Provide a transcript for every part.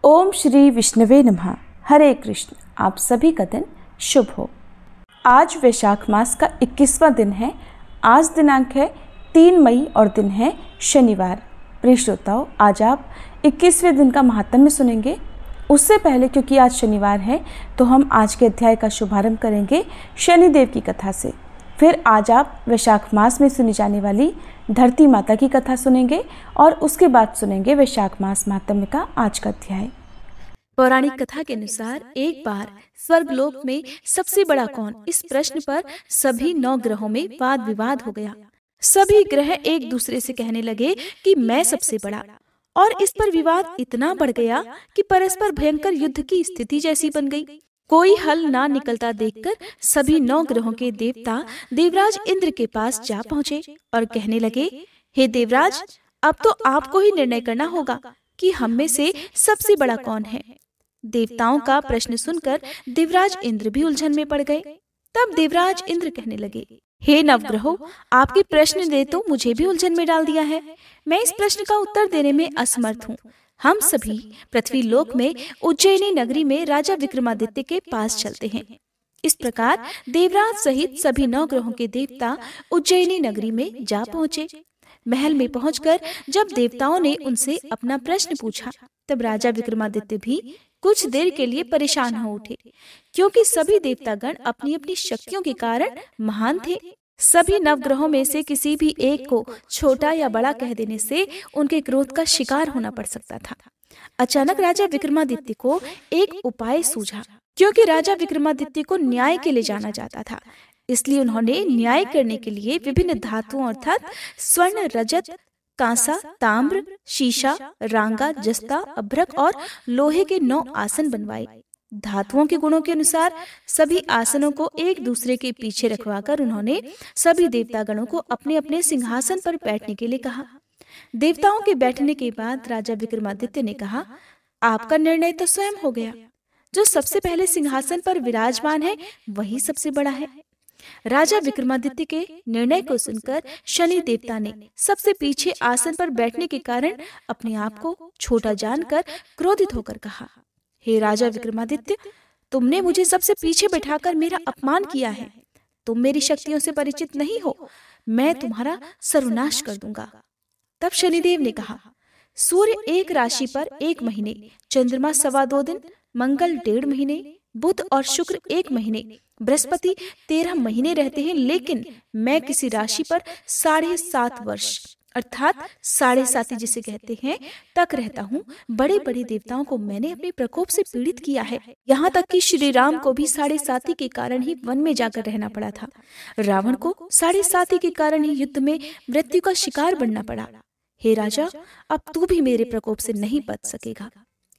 ओम श्री विष्णुवे नमः। हरे कृष्ण। आप सभी का दिन शुभ हो। आज वैशाख मास का 21वां दिन है। आज दिनांक है 3 मई और दिन है शनिवार। प्रिय श्रोताओं, आज आप 21वें दिन का महात्म्य सुनेंगे। उससे पहले, क्योंकि आज शनिवार है, तो हम आज के अध्याय का शुभारंभ करेंगे शनिदेव की कथा से। फिर आज आप वैशाख मास में सुनी जाने वाली धरती माता की कथा सुनेंगे और उसके बाद सुनेंगे वैशाख मास महात्म्य का आज का अध्याय। पौराणिक कथा के अनुसार एक बार स्वर्गलोक में सबसे बड़ा कौन, इस प्रश्न पर सभी 9 ग्रहों में वाद विवाद हो गया। सभी ग्रह एक दूसरे से कहने लगे कि मैं सबसे बड़ा, और इस पर विवाद इतना बढ़ गया कि परस्पर भयंकर युद्ध की स्थिति जैसी बन गई। कोई हल ना निकलता देखकर सभी 9 ग्रहों के देवता देवराज इंद्र के पास जा पहुँचे और कहने लगे, हे देवराज, अब तो आपको ही निर्णय करना होगा कि हम में से सबसे बड़ा कौन है। देवताओं का प्रश्न सुनकर देवराज इंद्र भी उलझन में पड़ गए। तब देवराज इंद्र कहने लगे, हे नवग्रहों, आपके प्रश्न ने तो मुझे भी उलझन में डाल दिया है। मैं इस प्रश्न का उत्तर देने में असमर्थ हूँ। हम सभी पृथ्वी लोक में उज्जैनी नगरी में राजा विक्रमादित्य के पास चलते हैं। इस प्रकार देवराज सहित सभी 9 ग्रहों के देवता उज्जैनी नगरी में जा पहुँचे। महल में पहुंचकर जब देवताओं ने उनसे अपना प्रश्न पूछा, तब राजा विक्रमादित्य भी कुछ देर के लिए परेशान हो उठे, क्योंकि सभी देवतागण अपनी अपनी शक्तियों के कारण महान थे। सभी नवग्रहों में से किसी भी एक को छोटा या बड़ा कह देने से उनके क्रोध का शिकार होना पड़ सकता था। अचानक राजा विक्रमादित्य को एक उपाय सूझा, क्योंकि राजा विक्रमादित्य को न्याय के लिए जाना जाता था। इसलिए उन्होंने न्याय करने के लिए विभिन्न धातुओं अर्थात स्वर्ण, रजत, कांसा, ताम्र, शीशा, रांगा, जस्ता, अभ्रक और लोहे के 9 आसन बनवाए। धातुओं के गुणों के अनुसार सभी आसनों को एक दूसरे के पीछे रखवाकर उन्होंने सभी देवतागणों को अपने अपने सिंहासन पर बैठने के लिए कहा। देवताओं के बैठने के बाद राजा विक्रमादित्य ने कहा, आपका निर्णय तो स्वयं हो गया। जो सबसे पहले सिंहासन पर विराजमान है वही सबसे बड़ा है। राजा विक्रमादित्य के निर्णय को सुनकर शनि देवता ने सबसे पीछे आसन पर बैठने के कारण अपने आप को छोटा जानकर क्रोधित होकर कहा, हे राजा विक्रमादित्य, तुमने मुझे सबसे पीछे बैठाकर मेरा अपमान किया है। तुम मेरी शक्तियों से परिचित नहीं हो। मैं तुम्हारा सर्वनाश कर दूंगा। तब शनिदेव ने कहा, सूर्य एक राशि पर 1 महीने, चंद्रमा 2.25 दिन, मंगल 1.5 महीने, बुध और शुक्र 1 महीने, बृहस्पति 13 महीने रहते हैं, लेकिन मैं किसी राशि पर 7.5 वर्ष अर्थात 7.5 जिसे कहते हैं तक रहता हूँ। बड़े बड़े देवताओं को मैंने अपने प्रकोप से पीड़ित किया है। यहाँ तक कि श्री राम को भी 7.5 के कारण ही वन में जाकर रहना पड़ा था। रावण को 7.5 के कारण ही युद्ध में मृत्यु का शिकार बनना पड़ा। हे राजा, अब तू भी मेरे प्रकोप से नहीं बच सकेगा।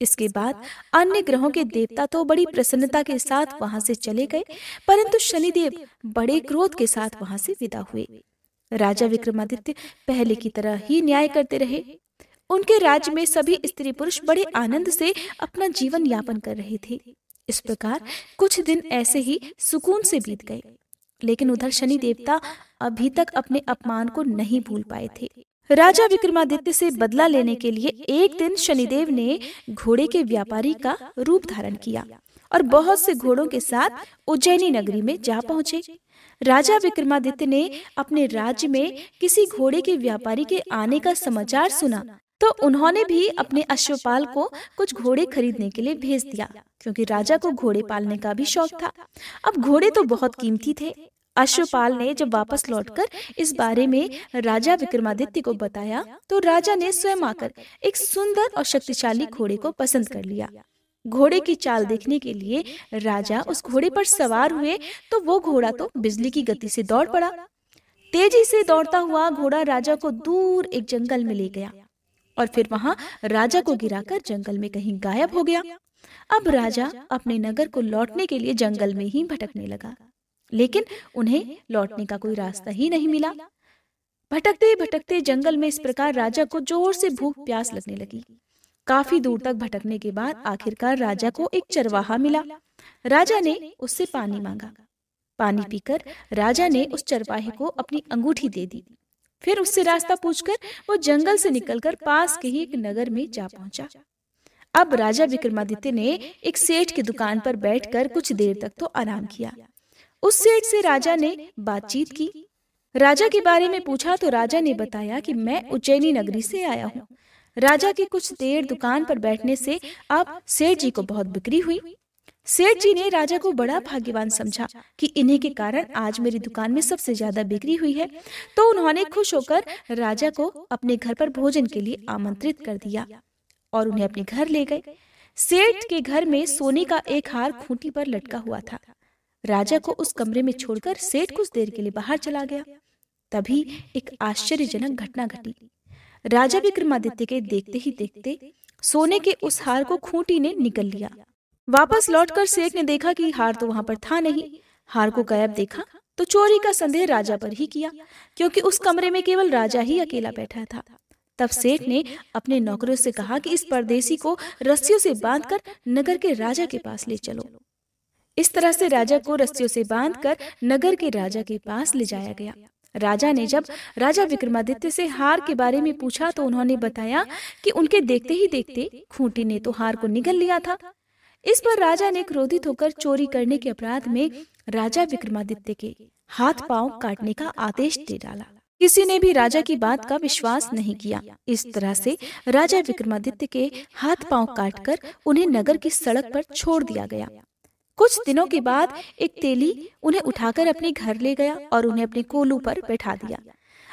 इसके बाद अन्य ग्रहों के देवता तो बड़ी प्रसन्नता के साथ वहां से चले गए, परंतु शनिदेव बड़े क्रोध के साथ वहां से विदा हुए। राजा विक्रमादित्य पहले की तरह ही न्याय करते रहे। उनके राज्य में सभी स्त्री पुरुष बड़े आनंद से अपना जीवन यापन कर रहे थे। इस प्रकार कुछ दिन ऐसे ही सुकून से बीत गए, लेकिन उधर शनि देवता अभी तक अपने अपमान को नहीं भूल पाए थे। राजा विक्रमादित्य से बदला लेने के लिए एक दिन शनिदेव ने घोड़े के व्यापारी का रूप धारण किया और बहुत से घोड़ों के साथ उज्जैनी नगरी में जा पहुंचे। राजा विक्रमादित्य ने अपने राज्य में किसी घोड़े के व्यापारी के आने का समाचार सुना, तो उन्होंने भी अपने अश्वपाल को कुछ घोड़े खरीदने के लिए भेज दिया, क्योंकि राजा को घोड़े पालने का भी शौक था। अब घोड़े तो बहुत कीमती थे। अश्वपाल ने जब वापस लौटकर इस बारे में राजा विक्रमादित्य को बताया, तो राजा ने स्वयं आकर एक सुंदर और शक्तिशाली घोड़े को पसंद कर लिया। घोड़े की चाल देखने के लिए राजा उस घोड़े पर सवार हुए, तो वो घोड़ा तो बिजली की गति से दौड़ पड़ा। तेजी से दौड़ता हुआ घोड़ा राजा को दूर एक जंगल में ले गया और फिर वहां राजा को गिराकर जंगल में कहीं गायब हो गया। अब राजा अपने नगर को लौटने के लिए जंगल में ही भटकने लगा, लेकिन उन्हें लौटने का कोई रास्ता ही नहीं मिला। भटकते भटकते जंगल में इस प्रकार राजा को जोर से भूख प्यास लगने लगी। काफी दूर तक भटकने के बाद आखिरकार राजा को एक चरवाहा मिला। राजा ने उससे पानी मांगा। पानी पीकर राजा ने उस चरवाहे को अपनी अंगूठी दे दी। फिर उससे रास्ता पूछकर वो जंगल से निकलकर पास के ही एक नगर में जा पहुंचा। अब राजा विक्रमादित्य ने एक सेठ की दुकान पर बैठकर कुछ देर तक तो आराम किया। उस सेठ से राजा ने बातचीत की। राजा के बारे में पूछा तो राजा ने बताया कि मैं उज्जैनी नगरी से आया हूँ। राजा की कुछ देर दुकान पर बैठने से अब सेठ जी को बहुत बिक्री हुई। सेठ जी ने राजा को बड़ा भाग्यवान समझा कि इन्हीं के कारण आज मेरी दुकान में सबसे ज्यादा बिक्री हुई है। तो उन्होंने खुश होकर राजा को अपने घर पर भोजन के लिए आमंत्रित कर दिया और उन्हें अपने घर ले गए। सेठ के घर में सोने का एक हार खूंटी पर लटका हुआ था। राजा को उस कमरे में छोड़कर सेठ कुछ देर के लिए बाहर चला गया। तभी एक आश्चर्यजनक घटना घटी। राजा विक्रमादित्य के देखते ही देखते सोने के उस हार को खूंटी ने निगल लिया। वापस लौटकर सेठ ने देखा कि हार तो वहां पर था नहीं। हार को गायब देखा तो चोरी का संदेह राजा पर ही किया, क्योंकि उस कमरे में केवल राजा ही अकेला बैठा था। तब सेठ ने अपने नौकरों से कहा कि इस परदेसी को रस्सियों से बांधकर नगर के राजा के पास ले चलो। इस तरह से राजा को रस्सियों से बांधकर नगर के राजा के पास ले जाया गया। राजा ने जब राजा विक्रमादित्य से हार के बारे में पूछा तो उन्होंने बताया कि उनके देखते ही देखते खूंटी ने तो हार को निगल लिया था। इस पर राजा ने क्रोधित होकर चोरी करने के अपराध में राजा विक्रमादित्य के हाथ पांव काटने का आदेश दे डाला। किसी ने भी राजा की बात का विश्वास नहीं किया। इस तरह से राजा विक्रमादित्य के हाथ पांव काटकर उन्हें नगर की सड़क पर छोड़ दिया गया। कुछ दिनों के बाद एक तेली उन्हें उठाकर अपने घर ले गया और उन्हें अपने कोलू पर बैठा दिया।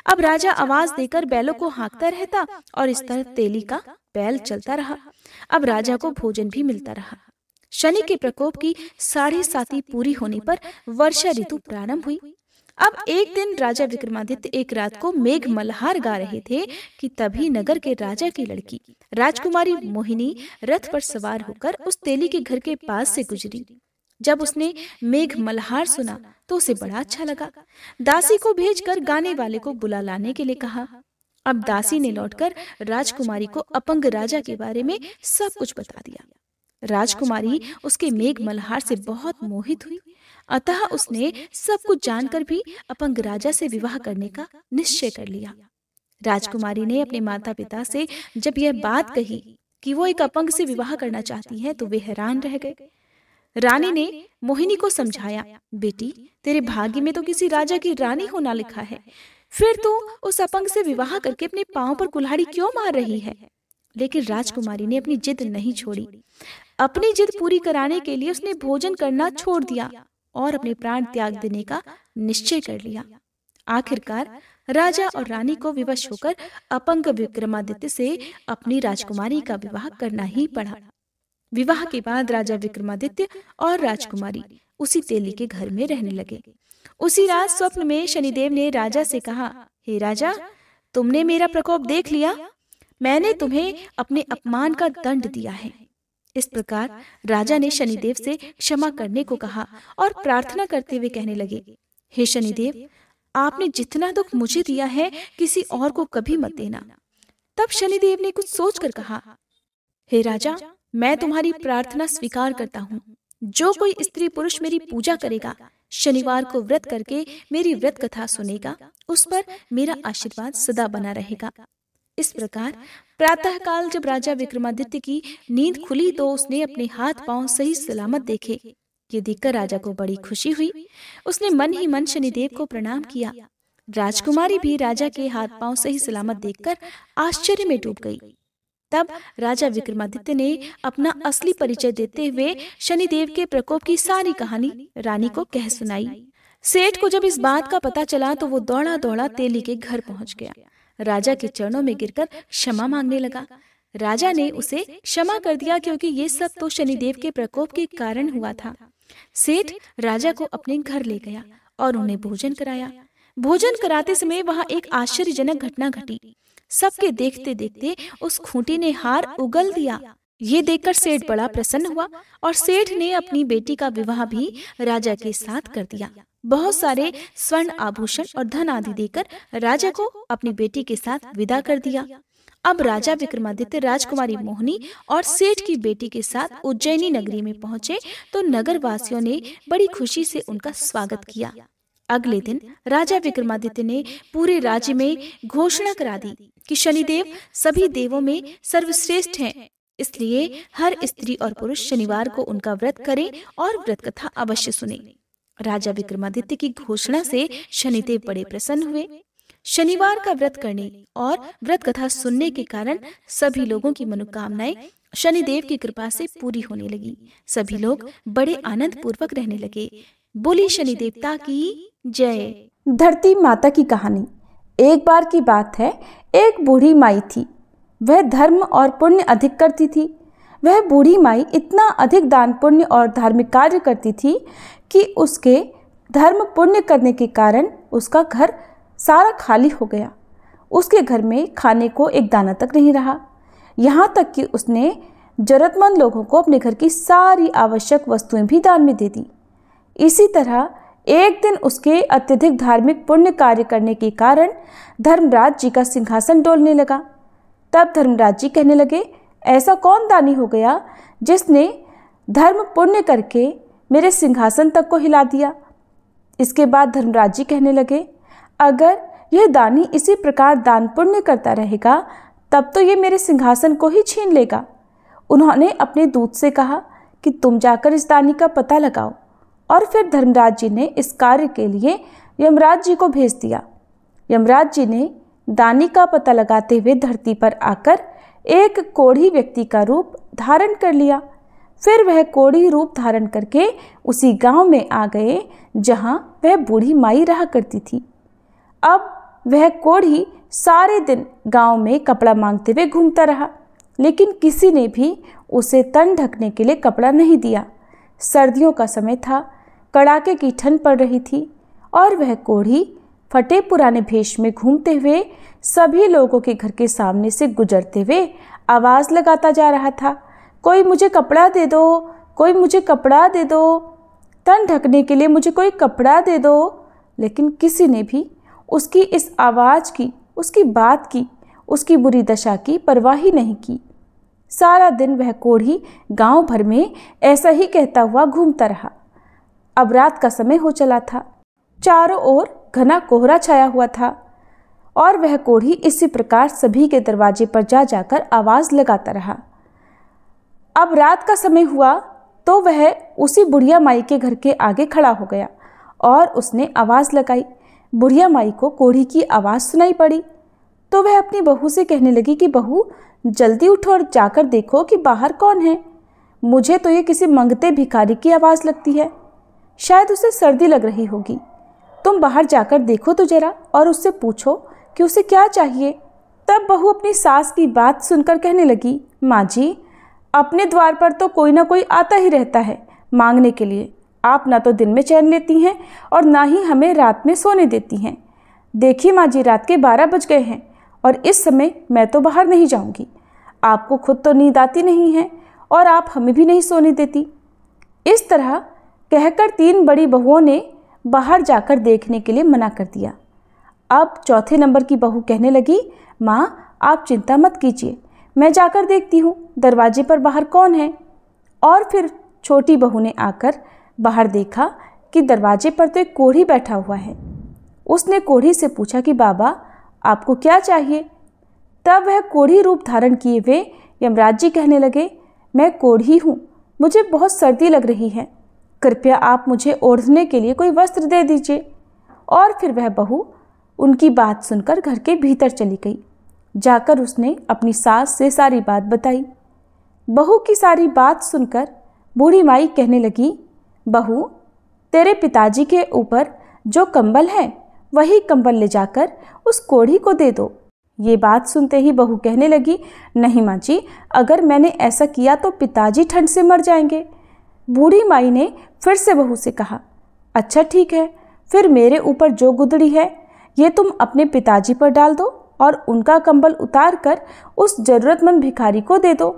अब राजा आवाज देकर बैलों को हाँकता रहता और इस तरह तेली का बैल चलता रहा। अब राजा को भोजन भी मिलता रहा। शनि के प्रकोप की 7.5 पूरी होने पर वर्षा ऋतु प्रारंभ हुई। अब एक दिन राजा विक्रमादित्य एक रात को मेघ मल्हार गा रहे थे कि तभी नगर के राजा की लड़की राजकुमारी मोहिनी रथ पर सवार होकर उस तेली के घर के पास से गुजरी। जब उसने मेघ मल्हार सुना तो उसे बड़ा अच्छा लगा। दासी को भेजकर गाने वाले को बुला लाने के लिए कहा। अब दासी ने लौटकर राजकुमारी को अपंग राजा के बारे में सब कुछ बता दिया। राजकुमारी उसके मेघ मल्हार से बहुत मोहित हुई, अतः उसने सब कुछ जानकर भी अपंग राजा से विवाह करने का निश्चय कर लिया। राजकुमारी ने अपने माता पिता से जब यह बात कही कि वो एक अपंग से विवाह करना चाहती है तो वे हैरान रह गए। रानी ने मोहिनी को समझाया, बेटी तेरे भाग्य में तो किसी राजा की रानी होना लिखा है, फिर तू उस अपंग से विवाह करके अपने पांव पर कुल्हाड़ी क्यों मार रही है। लेकिन राजकुमारी ने अपनी जिद नहीं छोड़ी। अपनी जिद पूरी कराने के लिए उसने भोजन करना छोड़ दिया और अपने प्राण त्याग देने का निश्चय कर लिया। आखिरकार राजा और रानी को विवश होकर अपंग विक्रमादित्य से अपनी राजकुमारी का विवाह करना ही पड़ा। विवाह के बाद राजा विक्रमादित्य और राजकुमारी उसी तेली के घर में रहने लगे। उसी रात स्वप्न में शनिदेव ने राजा से कहा, हे राजा, तुमने मेरा प्रकोप देख लिया, मैंने तुम्हें अपने अपमान का दंड दिया है। इस प्रकार राजा ने शनिदेव से क्षमा करने को कहा और प्रार्थना करते हुए कहने लगे, हे शनिदेव, आपने जितना दुख मुझे दिया है किसी और को कभी मत देना। तब शनिदेव ने कुछ सोचकर कहा, हे राजा, मैं तुम्हारी प्रार्थना स्वीकार करता हूँ। जो कोई स्त्री पुरुष मेरी पूजा करेगा, शनिवार को व्रत करके मेरी व्रत कथा सुनेगा, उस पर मेरा आशीर्वाद सदा बना रहेगा। इस प्रकार प्रातःकाल जब राजा विक्रमादित्य की नींद खुली तो उसने अपने हाथ पांव सही सलामत देखे। ये देखकर राजा को बड़ी खुशी हुई। उसने मन ही मन शनिदेव को प्रणाम किया। राजकुमारी भी राजा के हाथ पांव सही सलामत देखकर आश्चर्य में डूब गई। तब राजा विक्रमादित्य ने अपना असली परिचय देते हुए शनिदेव के प्रकोप की सारी कहानी रानी को कह सुनाई। सेठ को जब इस बात का पता चला तो वो दौड़ा दौड़ा तेली के घर पहुंच गया। राजा के चरणों में गिरकर क्षमा मांगने लगा। राजा ने उसे क्षमा कर दिया, क्योंकि ये सब तो शनिदेव के प्रकोप के कारण हुआ था। सेठ राजा को अपने घर ले गया और उन्हें भोजन कराया। भोजन कराते समय वहां एक आश्चर्यजनक घटना घटी। सबके देखते देखते उस खूंटी ने हार उगल दिया। ये देखकर सेठ बड़ा प्रसन्न हुआ और सेठ ने अपनी बेटी का विवाह भी राजा के साथ कर दिया। बहुत सारे स्वर्ण आभूषण और धन आदि देकर राजा को अपनी बेटी के साथ विदा कर दिया। अब राजा विक्रमादित्य राजकुमारी मोहिनी और सेठ की बेटी के साथ उज्जैनी नगरी में पहुंचे तो नगर वासियों ने बड़ी खुशी से उनका स्वागत किया। अगले दिन राजा विक्रमादित्य ने पूरे राज्य में घोषणा करा दी कि शनिदेव सभी देवों में सर्वश्रेष्ठ हैं। इसलिए हर स्त्री और पुरुष शनिवार को उनका व्रत करें और व्रत कथा अवश्य सुने। राजा विक्रमादित्य की घोषणा से शनिदेव बड़े प्रसन्न हुए। शनिवार का व्रत करने और व्रत कथा सुनने के कारण सभी लोगों की मनोकामनाएं शनिदेव की कृपा से पूरी होने लगी। सभी लोग बड़े आनंद पूर्वक रहने लगे। बोली शनि देवता की जय। धरती माता की कहानी। एक बार की बात है, एक बूढ़ी माई थी। वह धर्म और पुण्य अधिक करती थी। वह बूढ़ी माई इतना अधिक दान पुण्य और धार्मिक कार्य करती थी कि उसके धर्म पुण्य करने के कारण उसका घर सारा खाली हो गया। उसके घर में खाने को एक दाना तक नहीं रहा। यहाँ तक कि उसने जरूरतमंद लोगों को अपने घर की सारी आवश्यक वस्तुएं भी दान में दे दी। इसी तरह एक दिन उसके अत्यधिक धार्मिक पुण्य कार्य करने के कारण धर्मराज जी का सिंहासन डोलने लगा। तब धर्मराज जी कहने लगे, ऐसा कौन दानी हो गया जिसने धर्म पुण्य करके मेरे सिंहासन तक को हिला दिया। इसके बाद धर्मराज जी कहने लगे, अगर यह दानी इसी प्रकार दान पुण्य करता रहेगा तब तो ये मेरे सिंहासन को ही छीन लेगा। उन्होंने अपने दूत से कहा कि तुम जाकर इस दानी का पता लगाओ। और फिर धर्मराज जी ने इस कार्य के लिए यमराज जी को भेज दिया। यमराज जी ने दानी का पता लगाते हुए धरती पर आकर एक कोढ़ी व्यक्ति का रूप धारण कर लिया। फिर वह कोढ़ी रूप धारण करके उसी गांव में आ गए जहां वह बूढ़ी माई रहा करती थी। अब वह कोढ़ी सारे दिन गांव में कपड़ा मांगते हुए घूमता रहा, लेकिन किसी ने भी उसे तन ढकने के लिए कपड़ा नहीं दिया। सर्दियों का समय था, कड़ाके की ठंड पड़ रही थी और वह कोढ़ी फटे पुराने भेष में घूमते हुए सभी लोगों के घर के सामने से गुजरते हुए आवाज़ लगाता जा रहा था, कोई मुझे कपड़ा दे दो, कोई मुझे कपड़ा दे दो, तन ढकने के लिए मुझे कोई कपड़ा दे दो। लेकिन किसी ने भी उसकी इस आवाज़ की, उसकी बात की, उसकी बुरी दशा की परवाह ही नहीं की। सारा दिन वह कोढ़ी गांव भर में ऐसा ही कहता हुआ घूमता रहा। अब रात का समय हो चला था। चारों ओर घना कोहरा छाया हुआ था और वह कोढ़ी इसी प्रकार सभी के दरवाजे पर जा जाकर आवाज़ लगाता रहा। अब रात का समय हुआ तो वह उसी बुढ़िया माई के घर के आगे खड़ा हो गया और उसने आवाज़ लगाई। बुढ़िया माई को कोढ़ी की आवाज़ सुनाई पड़ी तो वह अपनी बहू से कहने लगी कि बहू जल्दी उठो और जाकर देखो कि बाहर कौन है। मुझे तो ये किसी मंगते भिखारी की आवाज़ लगती है, शायद उसे सर्दी लग रही होगी। तुम बाहर जाकर देखो तो जरा और उससे पूछो कि उसे क्या चाहिए। तब बहू अपनी सास की बात सुनकर कहने लगी, माँ जी, अपने द्वार पर तो कोई ना कोई आता ही रहता है मांगने के लिए। आप ना तो दिन में चैन लेती हैं और ना ही हमें रात में सोने देती हैं। देखिए माँ जी, रात के 12 बज गए हैं और इस समय मैं तो बाहर नहीं जाऊंगी। आपको खुद तो नींद आती नहीं है और आप हमें भी नहीं सोने देती। इस तरह कहकर 3 बड़ी बहुओं ने बाहर जाकर देखने के लिए मना कर दिया। अब चौथे नंबर की बहू कहने लगी, माँ आप चिंता मत कीजिए, मैं जाकर देखती हूँ दरवाजे पर बाहर कौन है। और फिर छोटी बहू ने आकर बाहर देखा कि दरवाजे पर तो एक कोढ़ी बैठा हुआ है। उसने कोढ़ी से पूछा कि बाबा आपको क्या चाहिए। तब वह कोढ़ी रूप धारण किए हुए यमराज जी कहने लगे, मैं कोढ़ी हूँ, मुझे बहुत सर्दी लग रही है, कृपया आप मुझे ओढ़ने के लिए कोई वस्त्र दे दीजिए। और फिर वह बहू उनकी बात सुनकर घर के भीतर चली गई। जाकर उसने अपनी सास से सारी बात बताई। बहू की सारी बात सुनकर बूढ़ी माई कहने लगी, बहू तेरे पिताजी के ऊपर जो कंबल है वही कंबल ले जाकर उस कोढ़ी को दे दो। ये बात सुनते ही बहू कहने लगी, नहीं माँ जी, अगर मैंने ऐसा किया तो पिताजी ठंड से मर जाएंगे। बूढ़ी माई ने फिर से बहू से कहा, अच्छा ठीक है, फिर मेरे ऊपर जो गुदड़ी है ये तुम अपने पिताजी पर डाल दो और उनका कंबल उतार कर उस जरूरतमंद भिखारी को दे दो।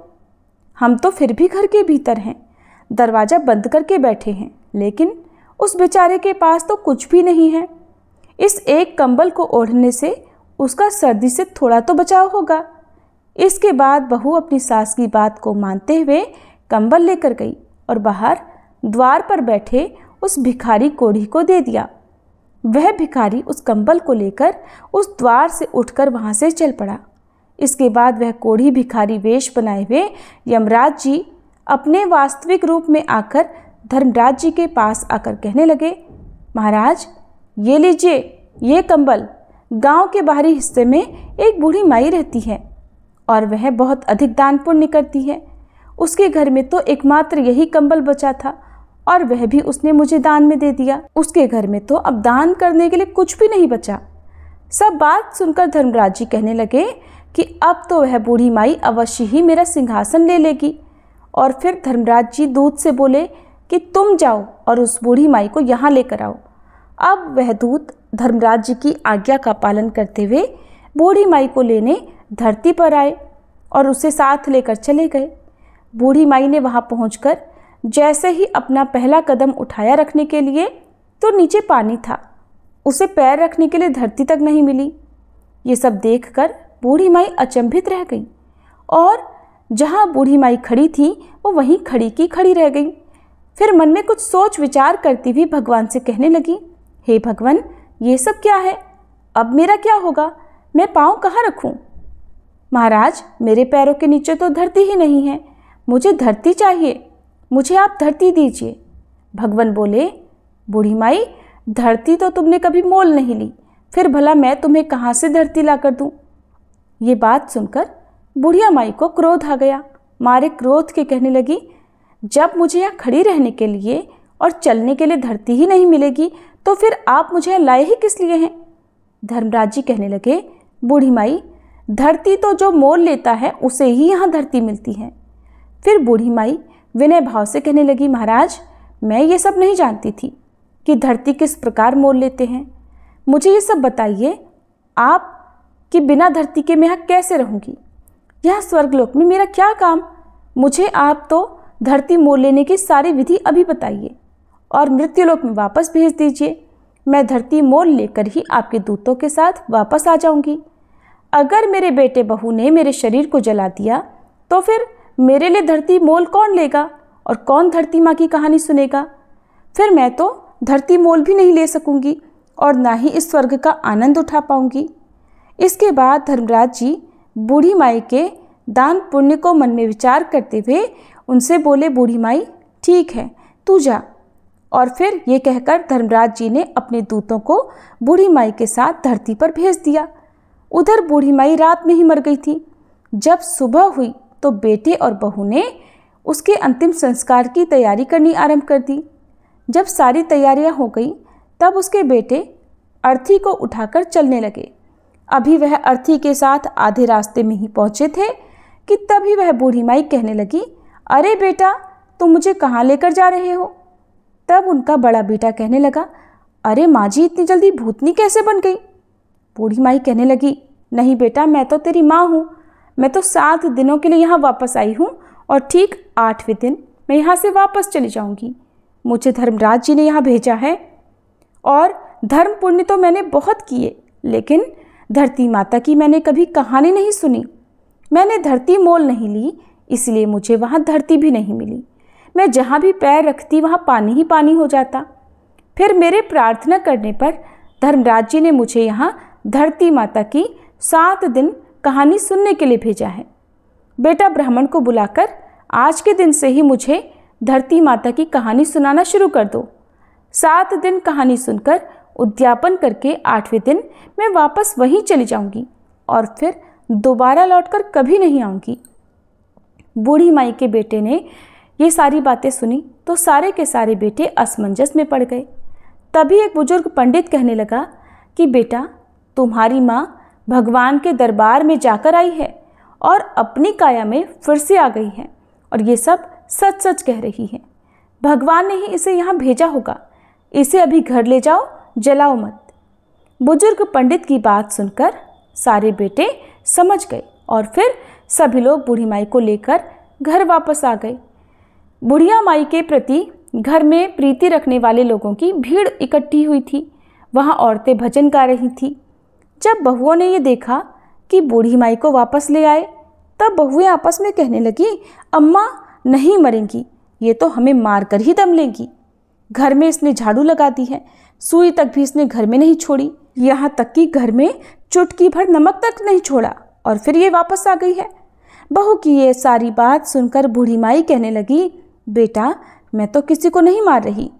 हम तो फिर भी घर के भीतर हैं, दरवाज़ा बंद करके बैठे हैं, लेकिन उस बेचारे के पास तो कुछ भी नहीं है। इस एक कंबल को ओढ़ने से उसका सर्दी से थोड़ा तो बचाव होगा। इसके बाद बहू अपनी सास की बात को मानते हुए कंबल लेकर गई और बाहर द्वार पर बैठे उस भिखारी कोढ़ी को दे दिया। वह भिखारी उस कंबल को लेकर उस द्वार से उठकर वहाँ से चल पड़ा। इसके बाद वह कोढ़ी भिखारी वेश बनाए हुए यमराज जी अपने वास्तविक रूप में आकर धर्मराज जी के पास आकर कहने लगे, महाराज ये लीजिए ये कंबल। गांव के बाहरी हिस्से में एक बूढ़ी माई रहती है और वह बहुत अधिक दान पुण्य करती है। उसके घर में तो एकमात्र यही कंबल बचा था और वह भी उसने मुझे दान में दे दिया। उसके घर में तो अब दान करने के लिए कुछ भी नहीं बचा। सब बात सुनकर धर्मराज जी कहने लगे कि अब तो वह बूढ़ी माई अवश्य ही मेरा सिंहासन ले लेगी। और फिर धर्मराज जी दूत से बोले कि तुम जाओ और उस बूढ़ी माई को यहाँ लेकर आओ। अब वह दूत धर्मराज जी की आज्ञा का पालन करते हुए बूढ़ी माई को लेने धरती पर आए और उसे साथ लेकर चले गए। बूढ़ी माई ने वहाँ पहुँचकर जैसे ही अपना पहला कदम उठाया रखने के लिए तो नीचे पानी था। उसे पैर रखने के लिए धरती तक नहीं मिली। ये सब देखकर बूढ़ी माई अचंभित रह गई और जहाँ बूढ़ी माई खड़ी थी वो वहीं खड़ी की खड़ी रह गई। फिर मन में कुछ सोच विचार करती हुई भगवान से कहने लगी, हे भगवान ये सब क्या है? अब मेरा क्या होगा? मैं पाँव कहाँ रखूं? महाराज मेरे पैरों के नीचे तो धरती ही नहीं है, मुझे धरती चाहिए, मुझे आप धरती दीजिए। भगवान बोले, बूढ़ी माई धरती तो तुमने कभी मोल नहीं ली, फिर भला मैं तुम्हें कहाँ से धरती ला कर दूँ? ये बात सुनकर बुढ़िया माई को क्रोध आ गया। मारे क्रोध के कहने लगी, जब मुझे यहाँ खड़ी रहने के लिए और चलने के लिए धरती ही नहीं मिलेगी तो फिर आप मुझे लाए ही किस लिए हैं? धर्मराज जी कहने लगे, बूढ़ी माई धरती तो जो मोल लेता है उसे ही यहाँ धरती मिलती है। फिर बूढ़ी माई विनय भाव से कहने लगी, महाराज मैं ये सब नहीं जानती थी कि धरती किस प्रकार मोल लेते हैं। मुझे ये सब बताइए आप कि बिना धरती के मैं यहाँ कैसे रहूँगी? यहाँ स्वर्गलोक में मेरा क्या काम? मुझे आप तो धरती मोल लेने की सारी विधि अभी बताइए और मृत्युलोक में वापस भेज दीजिए। मैं धरती मोल लेकर ही आपके दूतों के साथ वापस आ जाऊंगी। अगर मेरे बेटे बहू ने मेरे शरीर को जला दिया तो फिर मेरे लिए धरती मोल कौन लेगा और कौन धरती माँ की कहानी सुनेगा? फिर मैं तो धरती मोल भी नहीं ले सकूंगी और ना ही इस स्वर्ग का आनंद उठा पाऊंगी। इसके बाद धर्मराज जी बूढ़ी माई के दान पुण्य को मन में विचार करते हुए उनसे बोले, बूढ़ी माई ठीक है तू जा। और फिर ये कहकर धर्मराज जी ने अपने दूतों को बूढ़ी माई के साथ धरती पर भेज दिया। उधर बूढ़ी माई रात में ही मर गई थी। जब सुबह हुई तो बेटे और बहू ने उसके अंतिम संस्कार की तैयारी करनी आरंभ कर दी। जब सारी तैयारियां हो गई तब उसके बेटे अर्थी को उठाकर चलने लगे। अभी वह अर्थी के साथ आधे रास्ते में ही पहुंचे थे कि तभी वह बूढ़ी माई कहने लगी, अरे बेटा तुम मुझे कहाँ लेकर जा रहे हो? तब उनका बड़ा बेटा कहने लगा, अरे माँ जी इतनी जल्दी भूतनी कैसे बन गई? बूढ़ी माई कहने लगी, नहीं बेटा मैं तो तेरी माँ हूँ, मैं तो 7 दिनों के लिए यहाँ वापस आई हूँ और ठीक 8वें दिन मैं यहाँ से वापस चली जाऊँगी। मुझे धर्मराज जी ने यहाँ भेजा है और धर्म पुण्य तो मैंने बहुत किए, लेकिन धरती माता की मैंने कभी कहानी नहीं सुनी। मैंने धरती मोल नहीं ली, इसलिए मुझे वहाँ धरती भी नहीं मिली। मैं जहाँ भी पैर रखती वहाँ पानी ही पानी हो जाता। फिर मेरे प्रार्थना करने पर धर्मराज जी ने मुझे यहाँ धरती माता की 7 दिन कहानी सुनने के लिए भेजा है। बेटा ब्राह्मण को बुलाकर आज के दिन से ही मुझे धरती माता की कहानी सुनाना शुरू कर दो। 7 दिन कहानी सुनकर उद्यापन करके 8वें दिन मैं वापस वहीं चली जाऊंगी और फिर दोबारा लौटकर कभी नहीं आऊंगी। बूढ़ी माई के बेटे ने ये सारी बातें सुनी तो सारे के सारे बेटे असमंजस में पड़ गए। तभी एक बुजुर्ग पंडित कहने लगा कि बेटा तुम्हारी माँ भगवान के दरबार में जाकर आई है और अपनी काया में फिर से आ गई है और ये सब सच सच कह रही है। भगवान ने ही इसे यहाँ भेजा होगा। इसे अभी घर ले जाओ, जलाओ मत। बुजुर्ग पंडित की बात सुनकर सारे बेटे समझ गए और फिर सभी लोग बूढ़ी माई को लेकर घर वापस आ गए। बुढ़िया माई के प्रति घर में प्रीति रखने वाले लोगों की भीड़ इकट्ठी हुई थी। वहाँ औरतें भजन गा रही थी। जब बहुओं ने ये देखा कि बूढ़ी माई को वापस ले आए तब बहुएं आपस में कहने लगी, अम्मा नहीं मरेंगी, ये तो हमें मार कर ही दम लेंगी। घर में इसने झाड़ू लगा दी है, सुई तक भी इसने घर में नहीं छोड़ी, यहाँ तक कि घर में चुटकी भर नमक तक नहीं छोड़ा। और फिर ये वापस आ गई है। बहू की ये सारी बात सुनकर बूढ़ी माई कहने लगी, बेटा मैं तो किसी को नहीं मार रही,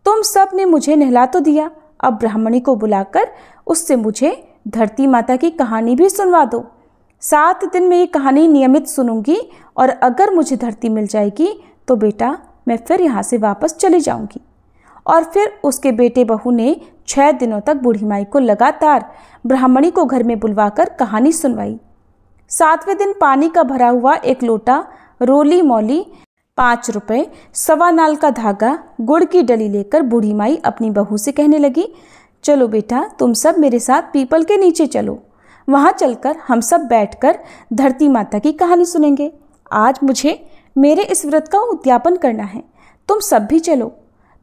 तुम सब ने मुझे नहला तो दिया, अब ब्राह्मणी को बुलाकर उससे मुझे धरती माता की कहानी भी सुनवा दो। 7 दिन में ये कहानी नियमित सुनूंगी और अगर मुझे धरती मिल जाएगी तो बेटा मैं फिर यहाँ से वापस चली जाऊंगी। और फिर उसके बेटे बहू ने 6 दिनों तक बूढ़ी माई को लगातार ब्राह्मणी को घर में बुलवाकर कहानी सुनवाई। 7वें दिन पानी का भरा हुआ एक लोटा, रोली मौली, 5 रुपए, 1.25 नाल का धागा, गुड़ की डली लेकर बूढ़ी माई अपनी बहू से कहने लगी, चलो बेटा तुम सब मेरे साथ पीपल के नीचे चलो, वहाँ चलकर हम सब बैठकर धरती माता की कहानी सुनेंगे। आज मुझे मेरे इस व्रत का उद्यापन करना है, तुम सब भी चलो,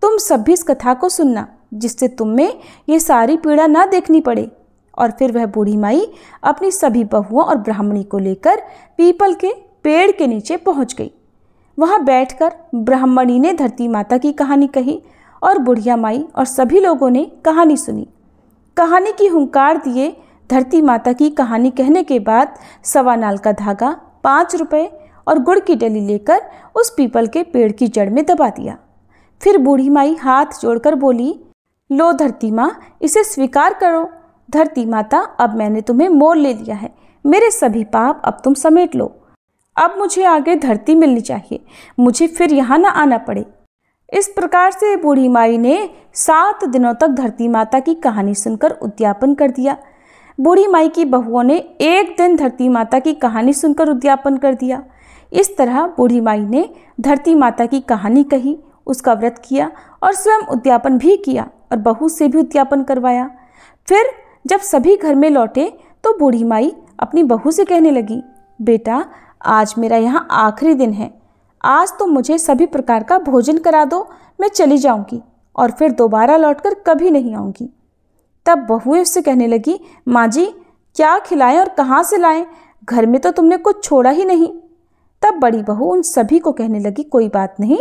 तुम सब भी इस कथा को सुनना जिससे तुम में ये सारी पीड़ा ना देखनी पड़े। और फिर वह बूढ़ी माई अपनी सभी बहुओं और ब्राह्मणी को लेकर पीपल के पेड़ के नीचे पहुंच गई। वहां बैठकर ब्राह्मणी ने धरती माता की कहानी कही और बुढ़िया माई और सभी लोगों ने कहानी सुनी। कहानी की हुंकार दिए धरती माता की कहानी कहने के बाद 1.25 नाल का धागा, 5 रुपए और गुड़ की डली लेकर उस पीपल के पेड़ की जड़ में दबा दिया। फिर बूढ़ी माई हाथ जोड़कर बोली, लो धरती माँ, इसे स्वीकार करो। धरती माता, अब मैंने तुम्हें मोल ले लिया है, मेरे सभी पाप अब तुम समेट लो। अब मुझे आगे धरती मिलनी चाहिए, मुझे फिर यहाँ न आना पड़े। इस प्रकार से बूढ़ी माई ने 7 दिनों तक धरती माता की कहानी सुनकर उद्यापन कर दिया। बूढ़ी माई की बहुओं ने एक दिन धरती माता की कहानी सुनकर उद्यापन कर दिया। इस तरह बूढ़ी माई ने धरती माता की कहानी कही, उसका व्रत किया और स्वयं उद्यापन भी किया और बहू से भी उद्यापन करवाया। फिर जब सभी घर में लौटे तो बूढ़ी माई अपनी बहू से कहने लगी, बेटा आज मेरा यहाँ आखिरी दिन है, आज तो मुझे सभी प्रकार का भोजन करा दो, मैं चली जाऊंगी और फिर दोबारा लौटकर कभी नहीं आऊंगी। तब बहुएं उससे कहने लगी, माँ जी क्या खिलाएं और कहाँ से लाएं, घर में तो तुमने कुछ छोड़ा ही नहीं। तब बड़ी बहू उन सभी को कहने लगी, कोई बात नहीं,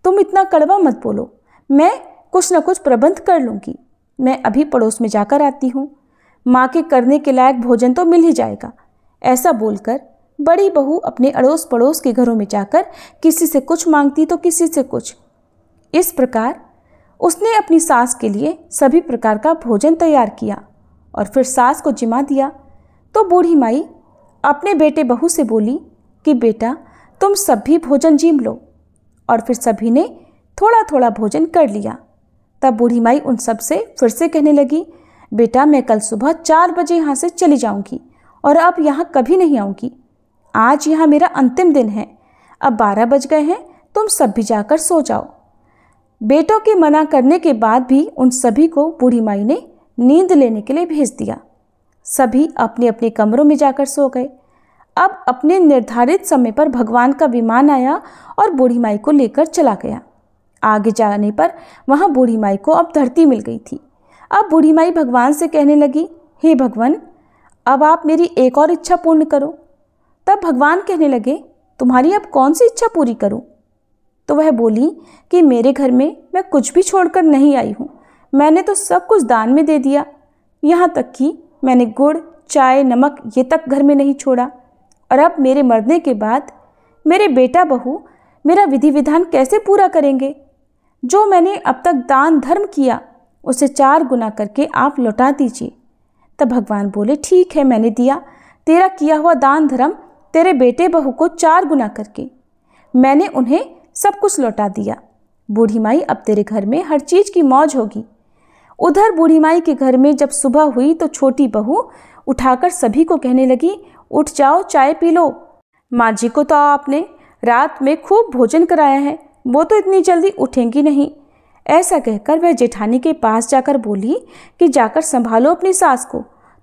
तुम इतना कड़वा मत बोलो, मैं कुछ न कुछ प्रबंध कर लूँगी, मैं अभी पड़ोस में जाकर आती हूँ, माँ के करने के लायक भोजन तो मिल ही जाएगा। ऐसा बोलकर बड़ी बहू अपने अड़ोस पड़ोस के घरों में जाकर किसी से कुछ मांगती तो किसी से कुछ। इस प्रकार उसने अपनी सास के लिए सभी प्रकार का भोजन तैयार किया और फिर सास को जिमा दिया। तो बूढ़ी माई अपने बेटे बहू से बोली कि बेटा तुम सब भी भोजन जीम लो। और फिर सभी ने थोड़ा थोड़ा भोजन कर लिया। तब बूढ़ी माई उन सब से फिर से कहने लगी, बेटा मैं कल सुबह 4 बजे यहाँ से चली जाऊँगी और अब यहाँ कभी नहीं आऊँगी। आज यहाँ मेरा अंतिम दिन है, अब 12 बज गए हैं, तुम सब भी जाकर सो जाओ। बेटों के मना करने के बाद भी उन सभी को बूढ़ी माई ने नींद लेने के लिए भेज दिया। सभी अपने अपने कमरों में जाकर सो गए। अब अपने निर्धारित समय पर भगवान का विमान आया और बूढ़ी माई को लेकर चला गया। आगे जाने पर वहाँ बूढ़ी माई को अब धरती मिल गई थी। अब बूढ़ी माई भगवान से कहने लगी, हे भगवान, अब आप मेरी एक और इच्छा पूर्ण करो। तब भगवान कहने लगे, तुम्हारी अब कौन सी इच्छा पूरी करूं? तो वह बोली कि मेरे घर में मैं कुछ भी छोड़कर नहीं आई हूँ, मैंने तो सब कुछ दान में दे दिया, यहाँ तक कि मैंने गुड़, चाय, नमक ये तक घर में नहीं छोड़ा। और अब मेरे मरने के बाद मेरे बेटा बहू मेरा विधि विधान कैसे पूरा करेंगे? जो मैंने अब तक दान धर्म किया उसे 4 गुना करके आप लौटा दीजिए। तब भगवान बोले, ठीक है, मैंने दिया, तेरा किया हुआ दान धर्म तेरे बेटे बहू को 4 गुना करके मैंने उन्हें सब कुछ लौटा दिया। बूढ़ी माई अब तेरे घर में हर चीज़ की मौज होगी। उधर बूढ़ी माई के घर में जब सुबह हुई तो छोटी बहू उठाकर सभी को कहने लगी, उठ जाओ, चाय पी लो। माँ जी को तो आपने रात में खूब भोजन कराया है, वो तो इतनी जल्दी उठेंगी नहीं। ऐसा कहकर वह जेठानी के पास जाकर बोली कि जाकर संभालो अपनी सास को,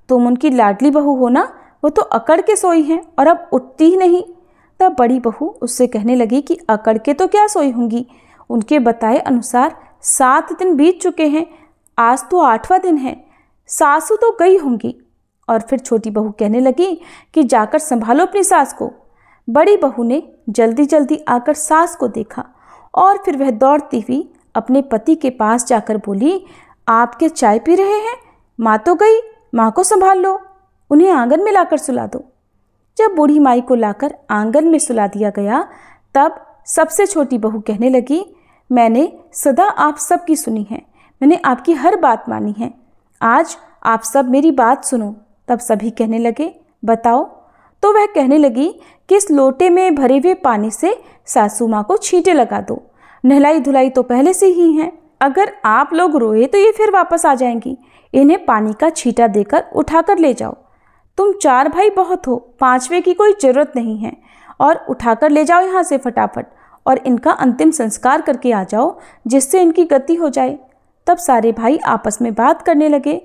तुम उनकी लाडली बहू हो ना, वो तो अकड़ के सोई हैं और अब उठती ही नहीं। तब बड़ी बहू उससे कहने लगी कि अकड़ के तो क्या सोई होंगी, उनके बताए अनुसार 7 दिन बीत चुके हैं, आज तो 8वां दिन है, सासू तो गई होंगी। और फिर छोटी बहू कहने लगी कि जाकर संभालो अपनी सास को। बड़ी बहू ने जल्दी जल्दी आकर सास को देखा और फिर वह दौड़ती हुई अपने पति के पास जाकर बोली, आप क्या चाय पी रहे हैं? माँ तो गई, माँ को संभाल लो, उन्हें आंगन में लाकर सुला दो। जब बूढ़ी माई को लाकर आंगन में सुला दिया गया, तब सबसे छोटी बहू कहने लगी, मैंने सदा आप सब की सुनी है, मैंने आपकी हर बात मानी है, आज आप सब मेरी बात सुनो। तब सभी कहने लगे, बताओ। तो वह कहने लगी कि इस लोटे में भरे हुए पानी से सासू माँ को छींटे लगा दो, नहलाई धुलाई तो पहले से ही है, अगर आप लोग रोए तो ये फिर वापस आ जाएंगी, इन्हें पानी का छींटा देकर उठाकर ले जाओ। तुम 4 भाई बहुत हो, 5वें की कोई जरूरत नहीं है, और उठाकर ले जाओ यहाँ से फटाफट, और इनका अंतिम संस्कार करके आ जाओ, जिससे इनकी गति हो जाए। तब सारे भाई आपस में बात करने लगे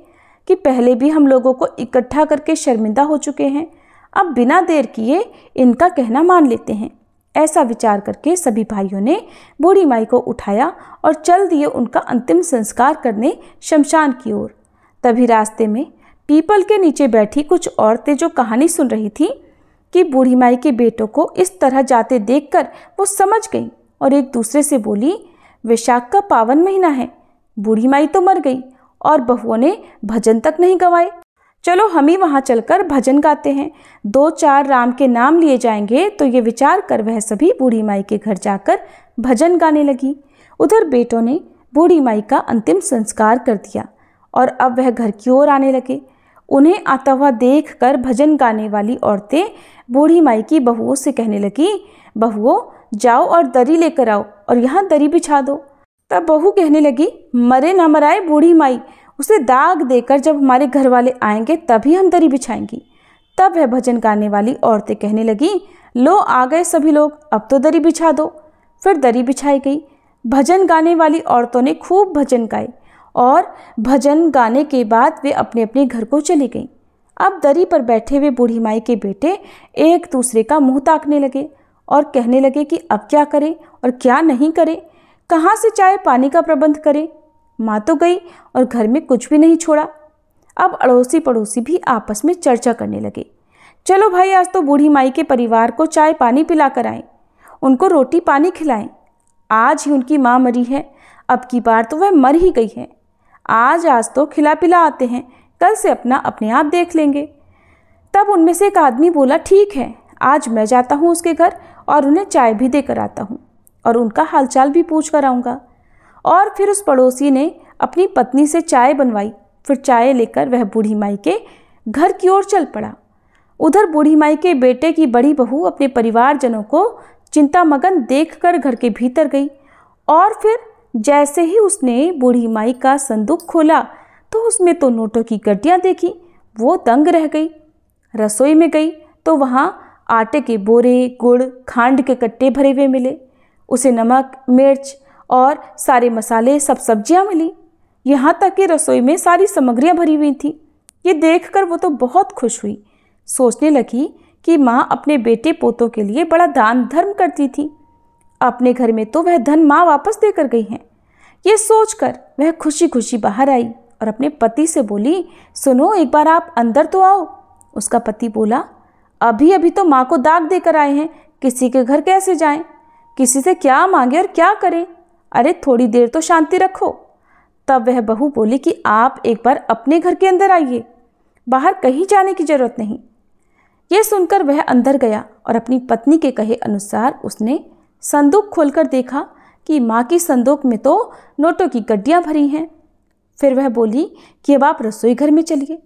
कि पहले भी हम लोगों को इकट्ठा करके शर्मिंदा हो चुके हैं, अब बिना देर किए इनका कहना मान लेते हैं। ऐसा विचार करके सभी भाइयों ने बूढ़ी माई को उठाया और चल दिए उनका अंतिम संस्कार करने शमशान की ओर। तभी रास्ते में पीपल के नीचे बैठी कुछ औरतें जो कहानी सुन रही थी कि बूढ़ी माई के बेटों को इस तरह जाते देखकर वो समझ गई और एक दूसरे से बोली, वैशाख का पावन महीना है, बूढ़ी माई तो मर गई और बहुओं ने भजन तक नहीं गवाए, चलो हम ही वहाँ चलकर भजन गाते हैं, 2-4 राम के नाम लिए जाएंगे। तो ये विचार कर वह सभी बूढ़ी माई के घर जाकर भजन गाने लगी। उधर बेटों ने बूढ़ी माई का अंतिम संस्कार कर दिया और अब वह घर की ओर आने लगे। उन्हें आता हुआ देख कर भजन गाने वाली औरतें बूढ़ी माई की बहुओं से कहने लगी, बहुओं जाओ और दरी लेकर आओ और यहाँ दरी बिछा दो। तब बहू कहने लगी, मरे ना मराए बूढ़ी माई, उसे दाग देकर जब हमारे घर वाले आएंगे तभी हम दरी बिछाएंगी। तब वह भजन गाने वाली औरतें कहने लगी, लो आ गए सभी लोग, अब तो दरी बिछा दो। फिर दरी बिछाई गई। भजन गाने वाली औरतों ने खूब भजन गाए और भजन गाने के बाद वे अपने अपने घर को चली गईं। अब दरी पर बैठे हुए बूढ़ी माई के बेटे एक दूसरे का मुंह ताकने लगे और कहने लगे कि अब क्या करें और क्या नहीं करें, कहाँ से चाय पानी का प्रबंध करें। माँ तो गई और घर में कुछ भी नहीं छोड़ा। अब अड़ोसी पड़ोसी भी आपस में चर्चा करने लगे, चलो भाई आज तो बूढ़ी माई के परिवार को चाय पानी पिला कर आएं, उनको रोटी पानी खिलाएं, आज ही उनकी माँ मरी है, अब की बार तो वह मर ही गई है, आज तो खिला पिला आते हैं, कल से अपना अपने आप देख लेंगे। तब उनमें से एक आदमी बोला, ठीक है, आज मैं जाता हूँ उसके घर और उन्हें चाय भी देकर आता हूँ और उनका हालचाल भी पूछ कर आऊँगा। और फिर उस पड़ोसी ने अपनी पत्नी से चाय बनवाई। फिर चाय लेकर वह बूढ़ी माई के घर की ओर चल पड़ा। उधर बूढ़ी माई के बेटे की बड़ी बहू अपने परिवारजनों को चिंतामगन देखकर घर के भीतर गई और फिर जैसे ही उसने बूढ़ी माई का संदूक खोला तो उसमें तो नोटों की गड्डियाँ देखी, वो दंग रह गई। रसोई में गई तो वहाँ आटे के बोरे, गुड़, खांड के कट्टे भरे हुए मिले। उसे नमक, मिर्च और सारे मसाले, सब सब्जियां मिली, यहाँ तक कि रसोई में सारी सामग्रियां भरी हुई थी। ये देखकर वो तो बहुत खुश हुई, सोचने लगी कि माँ अपने बेटे पोतों के लिए बड़ा दान धर्म करती थी, अपने घर में तो वह धन माँ वापस देकर गई हैं। ये सोचकर वह खुशी खुशी बाहर आई और अपने पति से बोली, सुनो एक बार आप अंदर तो आओ। उसका पति बोला, अभी अभी तो माँ को दाग देकर आए हैं, किसी के घर कैसे जाएं, किसी से क्या मांगे और क्या करें, अरे थोड़ी देर तो शांति रखो। तब वह बहू बोली कि आप एक बार अपने घर के अंदर आइए, बाहर कहीं जाने की जरूरत नहीं। ये सुनकर वह अंदर गया और अपनी पत्नी के कहे अनुसार उसने संदूक खोलकर देखा कि माँ की संदूक में तो नोटों की गड्डियाँ भरी हैं। फिर वह बोली कि अब आप रसोई घर में चलिए।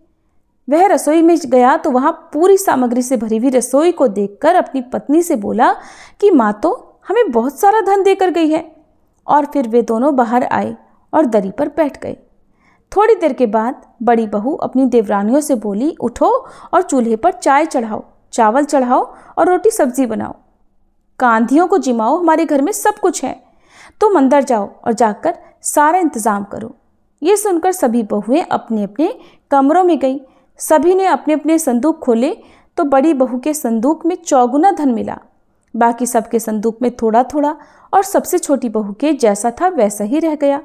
वह रसोई में गया तो वहाँ पूरी सामग्री से भरी हुई रसोई को देखकर अपनी पत्नी से बोला कि माँ तो हमें बहुत सारा धन देकर गई है। और फिर वे दोनों बाहर आए और दरी पर बैठ गए। थोड़ी देर के बाद बड़ी बहू अपनी देवरानियों से बोली, उठो और चूल्हे पर चाय चढ़ाओ, चावल चढ़ाओ और रोटी सब्जी बनाओ, कांधियों को जिमाओ, हमारे घर में सब कुछ है, तुम अंदर जाओ और जाकर सारा इंतजाम करो। ये सुनकर सभी बहुएं अपने अपने कमरों में गईं। सभी ने अपने अपने संदूक खोले तो बड़ी बहू के संदूक में 4 गुना धन मिला, बाकी सबके संदूक में थोड़ा थोड़ा, और सबसे छोटी बहू के जैसा था वैसा ही रह गया,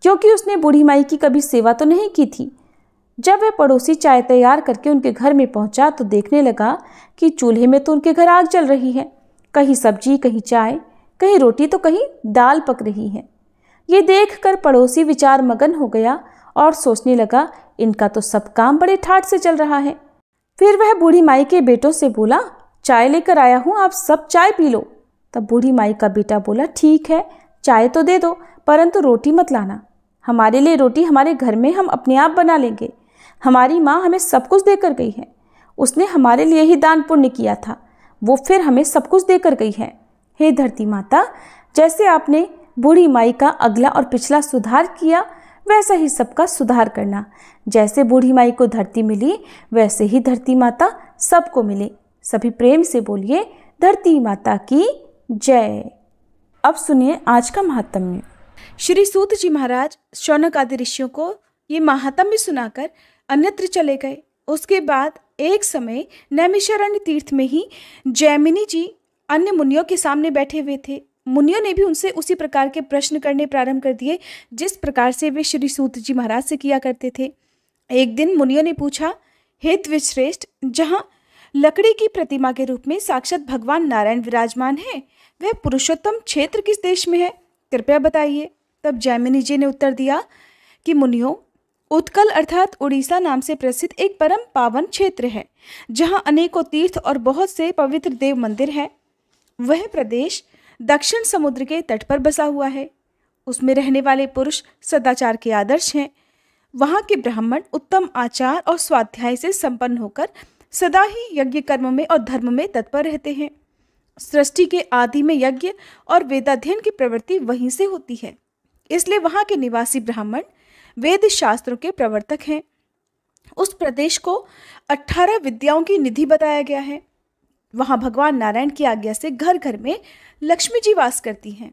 क्योंकि उसने बूढ़ी माई की कभी सेवा तो नहीं की थी। जब वह पड़ोसी चाय तैयार करके उनके घर में पहुंचा तो देखने लगा कि चूल्हे में तो उनके घर आग जल रही है, कहीं सब्जी, कहीं चाय, कहीं रोटी तो कहीं दाल पक रही है। ये देखकर पड़ोसी विचार मगन हो गया और सोचने लगा, इनका तो सब काम बड़े ठाठ से चल रहा है। फिर वह बूढ़ी माई के बेटों से बोला, चाय लेकर आया हूँ, आप सब चाय पी लो। तब बूढ़ी माई का बेटा बोला, ठीक है, चाय तो दे दो, परंतु रोटी मत लाना। हमारे लिए रोटी हमारे घर में हम अपने आप बना लेंगे। हमारी माँ हमें सब कुछ देकर गई है। उसने हमारे लिए ही दान पुण्य किया था, वो फिर हमें सब कुछ देकर गई है। हे धरती माता, जैसे आपने बूढ़ी माई का अगला और पिछला सुधार किया, वैसा ही सबका सुधार करना। जैसे बूढ़ी माई को धरती मिली, वैसे ही धरती माता सबको मिले। सभी प्रेम से बोलिए, धरती माता की जय। अब सुनिए आज का महात्म्य। श्री सूत जी महाराज शौनक आदि ऋषियों को ये महात्म्य सुनाकर अन्यत्र चले गए। उसके बाद एक समय नैमिषारण्य तीर्थ में ही जैमिनी जी अन्य मुनियों के सामने बैठे हुए थे। मुनियों ने भी उनसे उसी प्रकार के प्रश्न करने प्रारंभ कर दिए जिस प्रकार से वे श्री सूत जी महाराज से किया करते थे। एक दिन मुनियों ने पूछा, हे द्विजश्रेष्ठ, जहाँ लकड़ी की प्रतिमा के रूप में साक्षात भगवान नारायण विराजमान है, वह पुरुषोत्तम क्षेत्र किस देश में है, कृपया बताइए। तब जैमिनी जी ने उत्तर दिया कि मुनियों, उत्कल अर्थात उड़ीसा नाम से प्रसिद्ध एक परम पावन क्षेत्र है, जहाँ अनेकों तीर्थ और बहुत से पवित्र देव मंदिर है। वह प्रदेश दक्षिण समुद्र के तट पर बसा हुआ है। उसमें रहने वाले पुरुष सदाचार के आदर्श हैं। वहाँ के ब्राह्मण उत्तम आचार और स्वाध्याय से संपन्न होकर सदा ही यज्ञ कर्म में और धर्म में तत्पर रहते हैं। सृष्टि के आदि में यज्ञ और वेदाध्ययन की प्रवृत्ति वहीं से होती है, इसलिए वहाँ के निवासी ब्राह्मण वेद शास्त्रों के प्रवर्तक हैं। उस प्रदेश को 18 विद्याओं की निधि बताया गया है। वहाँ भगवान नारायण की आज्ञा से घर घर में लक्ष्मी जी वास करती हैं।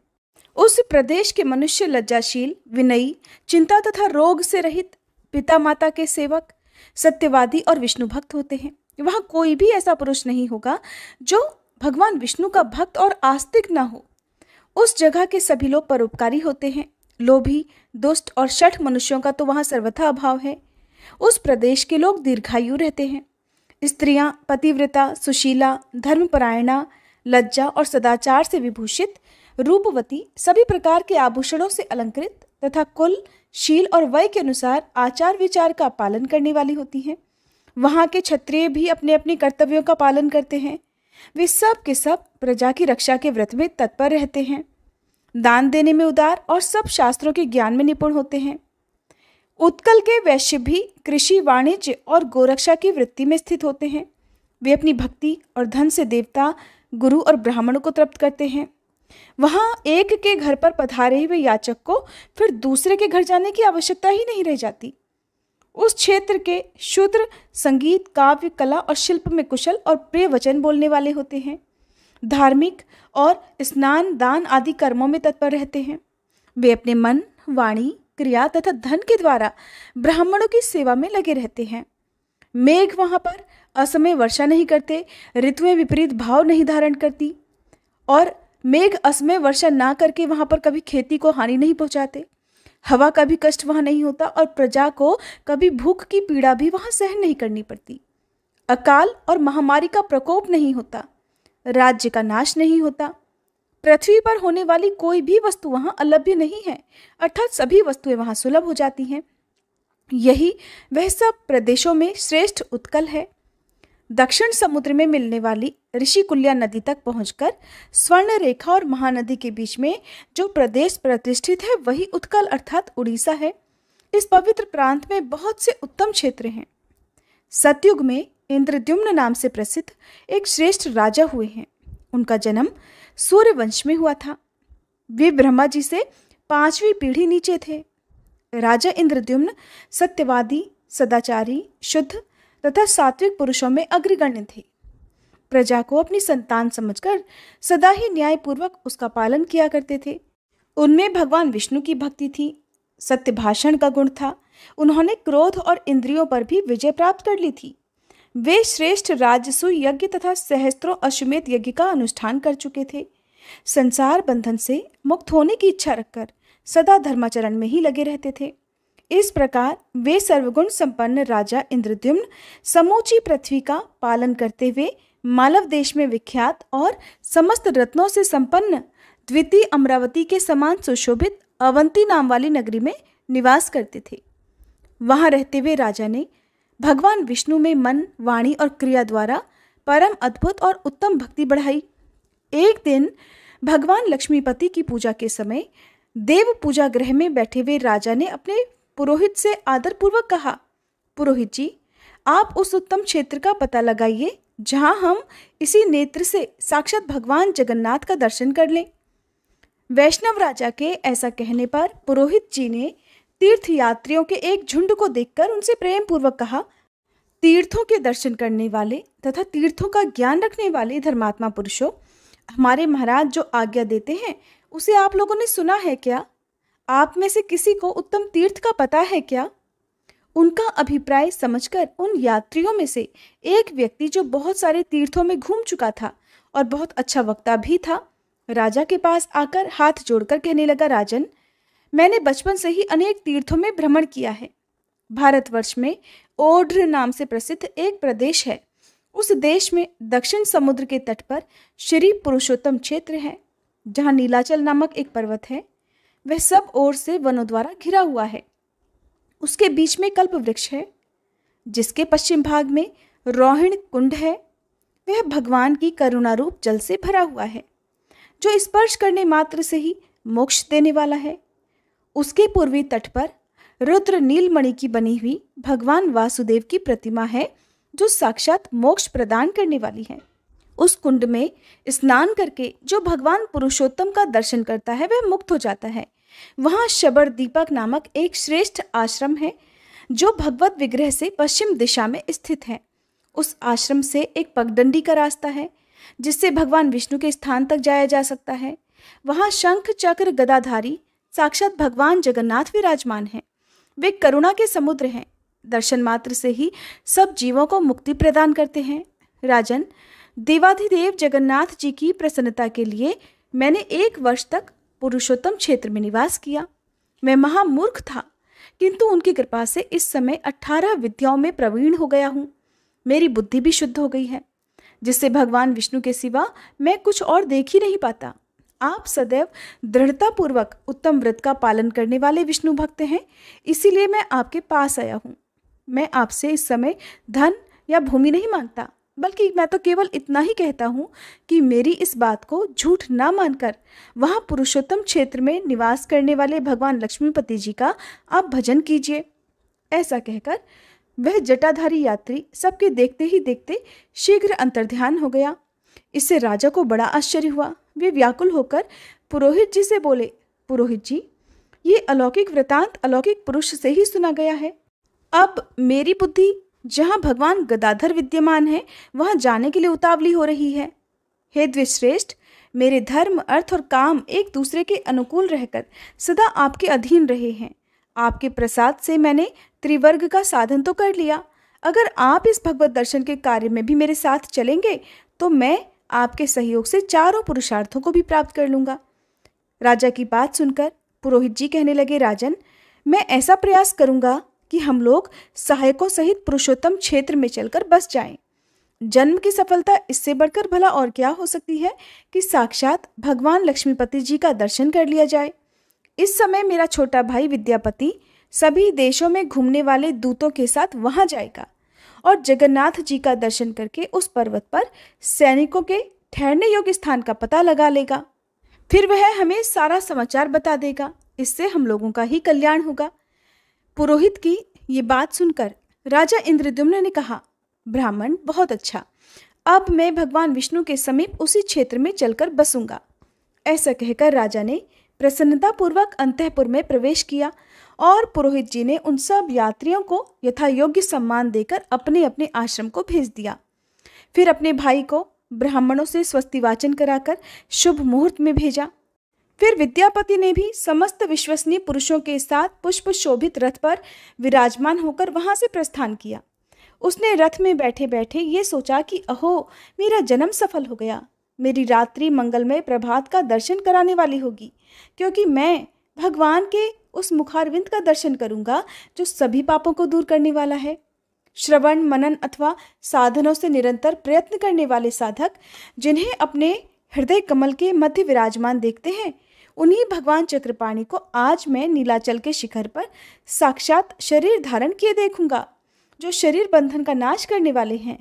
उस प्रदेश के मनुष्य लज्जाशील, विनयी, चिंता तथा रोग से रहित, पिता माता के सेवक, सत्यवादी और विष्णु भक्त होते हैं। वहाँ कोई भी ऐसा पुरुष नहीं होगा जो भगवान विष्णु का भक्त और आस्तिक ना हो। उस जगह के सभी लोग परोपकारी होते हैं। लोभी, दुष्ट और शठ मनुष्यों का तो वहाँ सर्वथा अभाव है। उस प्रदेश के लोग दीर्घायु रहते हैं। स्त्रियां पतिव्रता, सुशीला, धर्मपरायणा, लज्जा और सदाचार से विभूषित, रूपवती, सभी प्रकार के आभूषणों से अलंकृत तथा कुल, शील और वय के अनुसार आचार विचार का पालन करने वाली होती हैं। वहाँ के क्षत्रिय भी अपने अपने कर्तव्यों का पालन करते हैं। वे सब के सब प्रजा की रक्षा के व्रत में तत्पर रहते हैं। दान देने में उदार और सब शास्त्रों के ज्ञान में निपुण होते हैं। उत्कल के वैश्य भी कृषि, वाणिज्य और गोरक्षा की वृत्ति में स्थित होते हैं। वे अपनी भक्ति और धन से देवता, गुरु और ब्राह्मणों को तृप्त करते हैं। वहाँ एक के घर पर पधारे हुए याचक को फिर दूसरे के घर जाने की आवश्यकता ही नहीं रह जाती। उस क्षेत्र के शूद्र संगीत, काव्य, कला और शिल्प में कुशल और प्रिय वचन बोलने वाले होते हैं। धार्मिक और स्नान, दान आदि कर्मों में तत्पर रहते हैं। वे अपने मन, वाणी, क्रिया तथा धन के द्वारा ब्राह्मणों की सेवा में लगे रहते हैं। मेघ वहाँ पर असमय वर्षा नहीं करते, ऋतुएं विपरीत भाव नहीं धारण करती और मेघ असमय वर्षा ना करके वहाँ पर कभी खेती को हानि नहीं पहुँचाते। हवा का भी कष्ट वहाँ नहीं होता और प्रजा को कभी भूख की पीड़ा भी वहाँ सहन नहीं करनी पड़ती। अकाल और महामारी का प्रकोप नहीं होता, राज्य का नाश नहीं होता। पृथ्वी पर होने वाली कोई भी वस्तु वहाँ अलभ्य नहीं है, अर्थात सभी वस्तुएं वहाँ सुलभ हो जाती हैं। यही वह सब प्रदेशों में श्रेष्ठ उत्कल है। दक्षिण समुद्र में मिलने वाली ऋषिकुल्या नदी तक पहुंचकर स्वर्ण रेखा और महानदी के बीच में जो प्रदेश प्रतिष्ठित है वही उत्कल अर्थात उड़ीसा है। इस पवित्र प्रांत में बहुत से उत्तम क्षेत्र हैं। सतयुग में इंद्रद्युम्न नाम से प्रसिद्ध एक श्रेष्ठ राजा हुए हैं। उनका जन्म सूर्य वंश में हुआ था। वे ब्रह्मा जी से 5वीं पीढ़ी नीचे थे। राजा इंद्रद्युम्न सत्यवादी, सदाचारी, शुद्ध तथा सात्विक पुरुषों में अग्रगण्य थे। प्रजा को अपनी संतान समझकर सदा ही न्यायपूर्वक उसका पालन किया करते थे। उनमें भगवान विष्णु की भक्ति थी, सत्य भाषण का गुण था। उन्होंने क्रोध और इंद्रियों पर भी विजय प्राप्त कर ली थी। वे श्रेष्ठ राजसूय यज्ञ तथा सहस्त्रों अश्वमेध यज्ञ का अनुष्ठान कर चुके थे। संसार बंधन से मुक्त होने की इच्छा रखकर सदा धर्माचरण में ही लगे रहते थे। इस प्रकार वे सर्वगुण संपन्न राजा इंद्रद्युम्न समूची पृथ्वी का पालन करते हुए मालव देश में विख्यात और समस्त रत्नों से संपन्न द्वितीय अमरावती के समान सुशोभित अवंती नाम वाली नगरी में निवास करते थे। वहां रहते हुए राजा ने भगवान विष्णु में मन, वाणी और क्रिया द्वारा परम अद्भुत और उत्तम भक्ति बढ़ाई। एक दिन भगवान लक्ष्मीपति की पूजा के समय देव पूजा गृह में बैठे हुए राजा ने अपने पुरोहित से आदरपूर्वक कहा, पुरोहित जी, आप उस उत्तम क्षेत्र का पता लगाइए जहां हम इसी नेत्र से साक्षात भगवान जगन्नाथ का दर्शन कर लें। वैष्णव राजा के ऐसा कहने पर पुरोहित जी ने तीर्थ यात्रियों के एक झुंड को देखकर उनसे प्रेम पूर्वक कहा, तीर्थों के दर्शन करने वाले तथा तीर्थों का ज्ञान रखने वाले धर्मात्मा पुरुषों, हमारे महाराज जो आज्ञा देते हैं उसे आप लोगों ने सुना है क्या? आप में से किसी को उत्तम तीर्थ का पता है क्या? उनका अभिप्राय समझकर उन यात्रियों में से एक व्यक्ति जो बहुत सारे तीर्थों में घूम चुका था और बहुत अच्छा वक्ता भी था, राजा के पास आकर हाथ जोड़कर कहने लगा, राजन, मैंने बचपन से ही अनेक तीर्थों में भ्रमण किया है। भारतवर्ष में ओढ़ नाम से प्रसिद्ध एक प्रदेश है। उस देश में दक्षिण समुद्र के तट पर श्री पुरुषोत्तम क्षेत्र है, जहाँ नीलाचल नामक एक पर्वत है। वह सब ओर से वनों द्वारा घिरा हुआ है। उसके बीच में कल्प वृक्ष है, जिसके पश्चिम भाग में रोहिणी कुंड है। वह भगवान की करुणारूप जल से भरा हुआ है, जो स्पर्श करने मात्र से ही मोक्ष देने वाला है। उसके पूर्वी तट पर रुद्र नीलमणि की बनी हुई भगवान वासुदेव की प्रतिमा है, जो साक्षात मोक्ष प्रदान करने वाली है। उस कुंड में स्नान करके जो भगवान पुरुषोत्तम का दर्शन करता है वह मुक्त हो जाता है। वहाँ शबर दीपक नामक एक श्रेष्ठ आश्रम है, जो भगवत विग्रह से पश्चिम दिशा में स्थित है। उस आश्रम से एक पगडंडी का रास्ता है, जिससे भगवान विष्णु के स्थान तक जाया जा सकता है। वहाँ शंख चक्र गदाधारी साक्षात भगवान जगन्नाथ विराजमान हैं। वे करुणा के समुद्र हैं, दर्शन मात्र से ही सब जीवों को मुक्ति प्रदान करते हैं। राजन, देवाधिदेव जगन्नाथ जी की प्रसन्नता के लिए मैंने 1 वर्ष तक पुरुषोत्तम क्षेत्र में निवास किया। मैं महामूर्ख था, किंतु उनकी कृपा से इस समय 18 विद्याओं में प्रवीण हो गया हूँ। मेरी बुद्धि भी शुद्ध हो गई है, जिससे भगवान विष्णु के सिवा मैं कुछ और देख ही नहीं पाता। आप सदैव दृढ़तापूर्वक उत्तम व्रत का पालन करने वाले विष्णु भक्त हैं, इसीलिए मैं आपके पास आया हूँ। मैं आपसे इस समय धन या भूमि नहीं मांगता, बल्कि मैं तो केवल इतना ही कहता हूँ कि मेरी इस बात को झूठ ना मानकर वहाँ पुरुषोत्तम क्षेत्र में निवास करने वाले भगवान लक्ष्मीपति जी का आप भजन कीजिए। ऐसा कहकर वह जटाधारी यात्री सबके देखते ही देखते शीघ्र अंतर्ध्यान हो गया। इससे राजा को बड़ा आश्चर्य हुआ। वे व्याकुल होकर पुरोहित जी से बोले, पुरोहित जी, ये अलौकिक वृतांत अलौकिक पुरुष से ही सुना गया है। अब मेरी बुद्धि जहाँ भगवान गदाधर विद्यमान है वहाँ जाने के लिए उतावली हो रही है। हे द्विश्रेष्ठ, मेरे धर्म, अर्थ और काम एक दूसरे के अनुकूल रहकर सदा आपके अधीन रहे हैं। आपके प्रसाद से मैंने त्रिवर्ग का साधन तो कर लिया। अगर आप इस भगवत दर्शन के कार्य में भी मेरे साथ चलेंगे तो मैं आपके सहयोग से चारों पुरुषार्थों को भी प्राप्त कर लूँगा। राजा की बात सुनकर पुरोहित जी कहने लगे, राजन, मैं ऐसा प्रयास करूँगा कि हम लोग सहायकों सहित पुरुषोत्तम क्षेत्र में चलकर बस जाएं। जन्म की सफलता इससे बढ़कर भला और क्या हो सकती है कि साक्षात भगवान लक्ष्मीपति जी का दर्शन कर लिया जाए। इस समय मेरा छोटा भाई विद्यापति सभी देशों में घूमने वाले दूतों के साथ वहां जाएगा और जगन्नाथ जी का दर्शन करके उस पर्वत पर सैनिकों के ठहरने योग्य स्थान का पता लगा लेगा। फिर वह हमें सारा समाचार बता देगा। इससे हम लोगों का ही कल्याण होगा। पुरोहित की ये बात सुनकर राजा इंद्रद्युम्न ने कहा, ब्राह्मण, बहुत अच्छा, अब मैं भगवान विष्णु के समीप उसी क्षेत्र में चलकर बसूंगा। ऐसा कहकर राजा ने प्रसन्नतापूर्वक अंतःपुर में प्रवेश किया और पुरोहित जी ने उन सब यात्रियों को यथा योग्य सम्मान देकर अपने अपने आश्रम को भेज दिया। फिर अपने भाई को ब्राह्मणों से स्वस्ति वाचन कराकर शुभ मुहूर्त में भेजा। फिर विद्यापति ने भी समस्त विश्वसनीय पुरुषों के साथ पुष्प शोभित रथ पर विराजमान होकर वहां से प्रस्थान किया। उसने रथ में बैठे बैठे ये सोचा कि अहो, मेरा जन्म सफल हो गया। मेरी रात्रि मंगलमय प्रभात का दर्शन कराने वाली होगी, क्योंकि मैं भगवान के उस मुखारविंद का दर्शन करूंगा जो सभी पापों को दूर करने वाला है। श्रवण, मनन अथवा साधनों से निरंतर प्रयत्न करने वाले साधक जिन्हें अपने हृदय कमल के मध्य विराजमान देखते हैं, उन्हीं भगवान चक्रपाणि को आज मैं नीलाचल के शिखर पर साक्षात शरीर धारण किए देखूंगा। जो शरीर बंधन का नाश करने वाले हैं।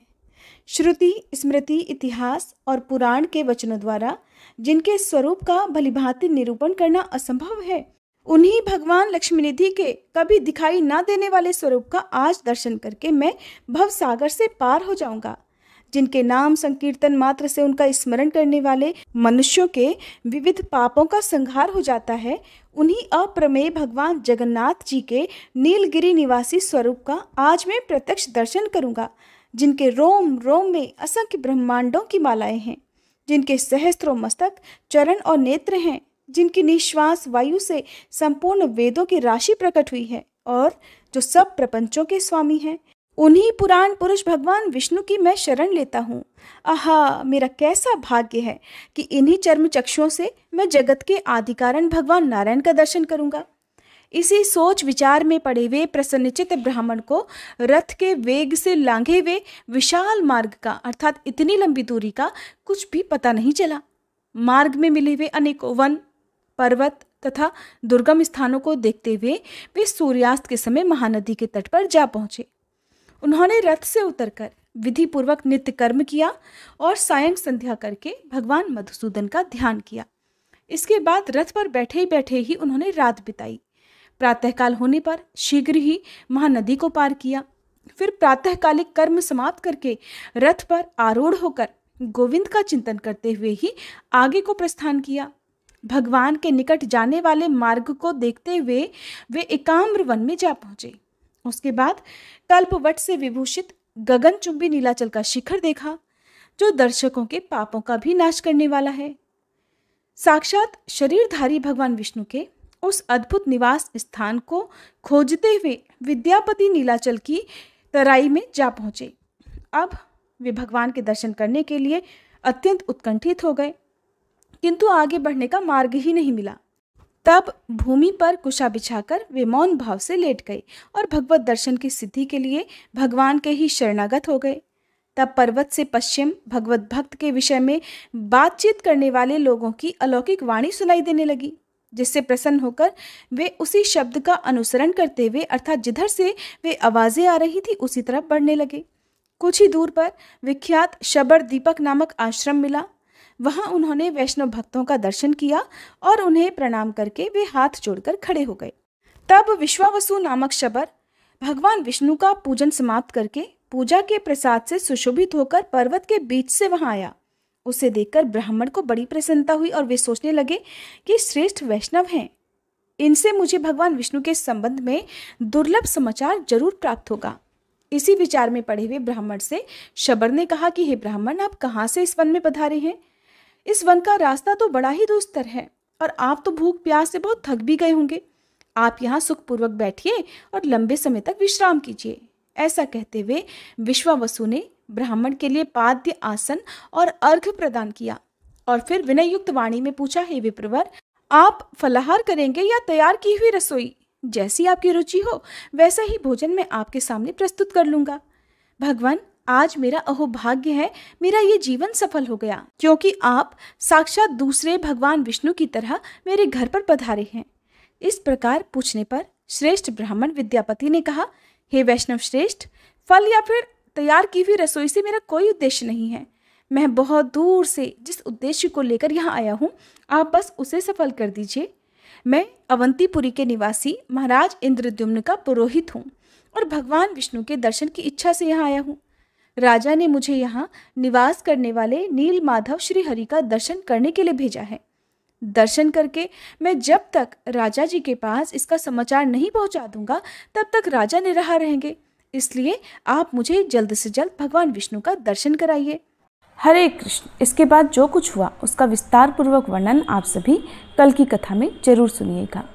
श्रुति, स्मृति, इतिहास और पुराण के वचनों द्वारा जिनके स्वरूप का भलीभांति निरूपण करना असंभव है, उन्हीं भगवान लक्ष्मीनिधि के कभी दिखाई ना देने वाले स्वरूप का आज दर्शन करके मैं भव सागर से पार हो जाऊंगा। जिनके नाम संकीर्तन मात्र से उनका स्मरण करने वाले मनुष्यों के विविध पापों का संहार हो जाता है, उन्हीं अप्रमेय भगवान जगन्नाथ जी के नीलगिरी निवासी स्वरूप का आज मैं प्रत्यक्ष दर्शन करूंगा। जिनके रोम रोम में असंख्य ब्रह्मांडों की मालाएं हैं, जिनके सहस्त्रों मस्तक, चरण और नेत्र हैं, जिनकी निश्वास वायु से संपूर्ण वेदों की राशि प्रकट हुई है और जो सब प्रपंचों के स्वामी हैं, उन्हीं पुराण पुरुष भगवान विष्णु की मैं शरण लेता हूँ। आहा, मेरा कैसा भाग्य है कि इन्हीं चर्म चक्षुओं से मैं जगत के आदि कारण भगवान नारायण का दर्शन करूंगा। इसी सोच विचार में पड़े हुए प्रसन्नचित्त ब्राह्मण को रथ के वेग से लांघे हुए विशाल मार्ग का, अर्थात इतनी लंबी दूरी का कुछ भी पता नहीं चला। मार्ग में मिले हुए अनेकों वन, पर्वत तथा दुर्गम स्थानों को देखते हुए वे सूर्यास्त के समय महानदी के तट पर जा पहुंचे। उन्होंने रथ से उतरकर विधि पूर्वक नित्य कर्म किया और सायं संध्या करके भगवान मधुसूदन का ध्यान किया। इसके बाद रथ पर बैठे ही उन्होंने रात बिताई। प्रातःकाल होने पर शीघ्र ही महानदी को पार किया। फिर प्रातःकालिक कर्म समाप्त करके रथ पर आरूढ़ होकर गोविंद का चिंतन करते हुए ही आगे को प्रस्थान किया। भगवान के निकट जाने वाले मार्ग को देखते हुए वे एकाम्र वन में जा पहुंचे। उसके बाद कल्पवट से विभूषित गगनचुंबी नीलाचल का शिखर देखा, जो दर्शकों के पापों का भी नाश करने वाला है। साक्षात शरीरधारी भगवान विष्णु के उस अद्भुत निवास स्थान को खोजते हुए विद्यापति नीलाचल की तराई में जा पहुंचे। अब वे भगवान के दर्शन करने के लिए अत्यंत उत्कंठित हो गए, किंतु आगे बढ़ने का मार्ग ही नहीं मिला। तब भूमि पर कुशा बिछाकर वे मौन भाव से लेट गए और भगवत दर्शन की सिद्धि के लिए भगवान के ही शरणागत हो गए। तब पर्वत से पश्चिम भगवत भक्त के विषय में बातचीत करने वाले लोगों की अलौकिक वाणी सुनाई देने लगी, जिससे प्रसन्न होकर वे उसी शब्द का अनुसरण करते हुए, अर्थात जिधर से वे आवाजें आ रही थी उसी तरफ बढ़ने लगे। कुछ ही दूर पर विख्यात शबर दीपक नामक आश्रम मिला। वहां उन्होंने वैष्णव भक्तों का दर्शन किया और उन्हें प्रणाम करके वे हाथ जोड़कर खड़े हो गए। तब विश्वावसु नामक शबर भगवान विष्णु का पूजन समाप्त करके पूजा के प्रसाद से सुशोभित होकर पर्वत के बीच से वहां आया। उसे देखकर ब्राह्मण को बड़ी प्रसन्नता हुई और वे सोचने लगे कि श्रेष्ठ वैष्णव हैं, इनसे मुझे भगवान विष्णु के संबंध में दुर्लभ समाचार जरूर प्राप्त होगा। इसी विचार में पड़े हुए ब्राह्मण से शबर ने कहा कि हे ब्राह्मण, आप कहाँ से इस वन में पधारे हैं? इस वन का रास्ता तो बड़ा ही दुस्तर है और आप तो भूख प्यास से बहुत थक भी गए होंगे। आप यहाँ सुखपूर्वक बैठिए और लंबे समय तक विश्राम कीजिए। ऐसा कहते हुए विश्वावसु ने ब्राह्मण के लिए पाद्य आसन और अर्घ्य प्रदान किया और फिर विनय युक्त वाणी में पूछा, हे विप्रवर, आप फलाहार करेंगे या तैयार की हुई रसोई? जैसी आपकी रुचि हो वैसा ही भोजन मैं आपके सामने प्रस्तुत कर लूंगा। भगवान, आज मेरा अहोभाग्य है, मेरा ये जीवन सफल हो गया, क्योंकि आप साक्षात दूसरे भगवान विष्णु की तरह मेरे घर पर पधारे हैं। इस प्रकार पूछने पर श्रेष्ठ ब्राह्मण विद्यापति ने कहा, हे वैष्णव श्रेष्ठ, फल या फिर तैयार की हुई रसोई से मेरा कोई उद्देश्य नहीं है। मैं बहुत दूर से जिस उद्देश्य को लेकर यहाँ आया हूँ, आप बस उसे सफल कर दीजिए। मैं अवंतीपुरी के निवासी महाराज इंद्रद्युम्न का पुरोहित हूँ और भगवान विष्णु के दर्शन की इच्छा से यहाँ आया हूँ। राजा ने मुझे यहाँ निवास करने वाले नील माधव श्री हरि का दर्शन करने के लिए भेजा है। दर्शन करके मैं जब तक राजा जी के पास इसका समाचार नहीं पहुँचा दूंगा, तब तक राजा निराहार रहेंगे। इसलिए आप मुझे जल्द से जल्द भगवान विष्णु का दर्शन कराइए। हरे कृष्ण। इसके बाद जो कुछ हुआ उसका विस्तार पूर्वक वर्णन आप सभी कल की कथा में जरूर सुनिएगा।